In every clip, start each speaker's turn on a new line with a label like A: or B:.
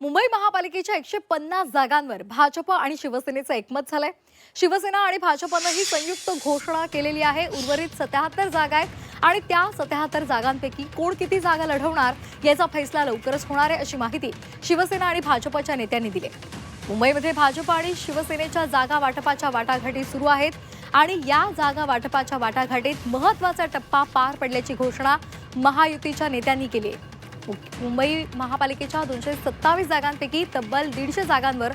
A: मुंबई महापालिकेच्या 150 जागांवर भाजप आणि शिवसेनेचं एकमत झालंय। शिवसेना आणि भाजपनं ही संयुक्त घोषणा केलेली आहे। उर्वरित 77 जागा आहेत आणि त्या 77 जागांपैकी कोण किती जागा लढवणार याचा फैसला लवकरच होणार आहे, अशी माहिती शिवसेना आणि भाजपच्या नेत्यांनी दिली। मुंबईमध्ये भाजप आणि शिवसेनेच्या जागा वाटपाच्या वाटाघाटी सुरू आहेत आणि या जागा वाटपाच्या वाटाघाटीत महत्त्वाचा टप्पा पार पडल्याची घोषणा महायुतीच्या नेत्यांनी केली आहे। मुंबई महापालिकेच्या 227 जागांपैकी तब्बल 150 जागांवर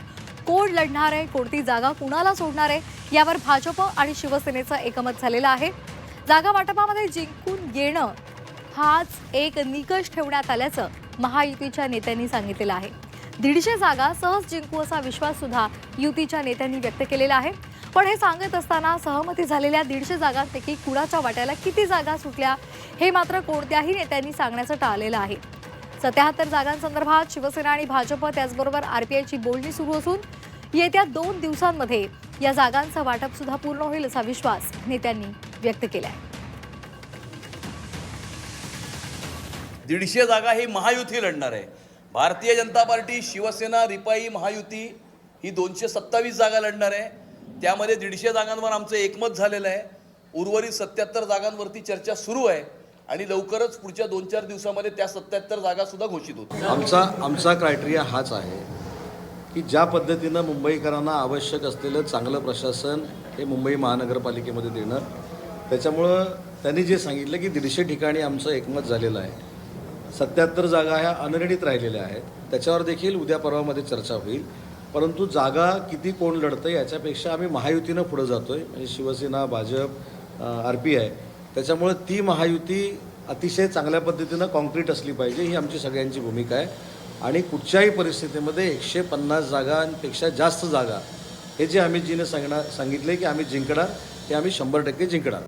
A: कोण लढणार आहे, कोणती जागा कुणाला सोडणार आहे यावर भाजप आणि शिवसेनेचं एकमत झालेलं आहे। जागा वाटपामध्ये जिंकून येणं हाच एक निकष ठेवण्यात आल्याचं महायुतीच्या नेत्यांनी सांगितलेलं आहे। 150 जागा सहज जिंकू असा विश्वास सुद्धा युतीच्या नेत्यांनी व्यक्त केलेला आहे। पण हे सांगत असताना सहमती झालेल्या 150 जागांपैकी कुणाच्या वाट्याला किती जागा सुटल्या हे मात्र कोणत्याही नेत्यांनी सांगण्याचं टाळलेलं आहे। 77 जागांसंदर्भात शिवसेना आणि भाजप त्याचबरोबर आरपीआयची बोलणी सुरू असून येत्या 2 दिवसांमध्ये या जागांचं वाटप सुद्धा पूर्ण होईल असा विश्वास नेत्यांनी व्यक्त केला आहे।
B: 150 जागा ही महायुती लढणार आहे। भारतीय जनता पार्टी, शिवसेना, रिपाई, महायुती ही 227 जागा लढणार आहे। त्यामध्ये 150 जागांवर आमचं एकमत झालेलं आहे। उर्वरित 77 जागांवरती चर्चा सुरू आहे आणि लवकरच पुढच्या 2-4 दिवसामध्ये त्या 77 जागा सुद्धा घोषित होतील।
C: आमचा क्रायटेरिया हाच आहे की ज्या पद्धतीनं मुंबईकरांना आवश्यक असलेलं चांगलं प्रशासन हे मुंबई महानगरपालिकेमध्ये देणं, त्याच्यामुळं त्यांनी जे सांगितलं की 150 ठिकाणी आमचं एकमत झालेलं आहे। 77 जागा ह्या अनरिणित राहिलेल्या आहेत, त्याच्यावर देखील उद्या परवामध्ये चर्चा होईल। परंतु जागा किती कोण लढतं याच्यापेक्षा आम्ही महायुतीनं पुढे जातोय, म्हणजे शिवसेना, भाजप, आरपीआय। त्याच्यामुळे ती महायुती अतिशय चांगल्या पद्धतीनं कॉन्क्रीट असली पाहिजे, ही आमची सगळ्यांची भूमिका आहे। आणि कुठच्याही परिस्थितीमध्ये 150 जागांपेक्षा जास्त जागा हे जे आम्ही सांगितले की आम्ही जिंकणार, ते आम्ही 100% जिंकणार।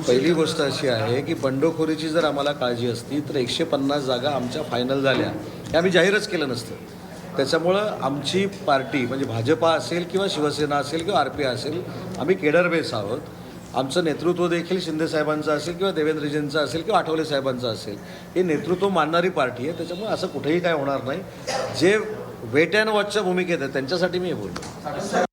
C: पहिली गोष्ट अशी आहे की बंडखोरीची जर आम्हाला काळजी असती तर 150 जागा आमच्या फायनल झाल्या हे आम्ही जाहीरच केलं नसतं। त्याच्यामुळं आमची पार्टी म्हणजे भाजपा असेल किंवा शिवसेना असेल किंवा आरपीआय असेल, आम्ही केडर बेस आहोत। आमचं नेतृत्व देखील शिंदे साहेबांचं असेल किंवा देवेंद्रजींचं असेल किंवा आठवले साहेबांचं असेल, हे नेतृत्व मानणारी पार्टी आहे। त्याच्यामुळे असं कुठेही काय होणार नाही। जे वेट अँड वॉचच्या भूमिकेत आहे त्यांच्यासाठी मी हे बोलतो।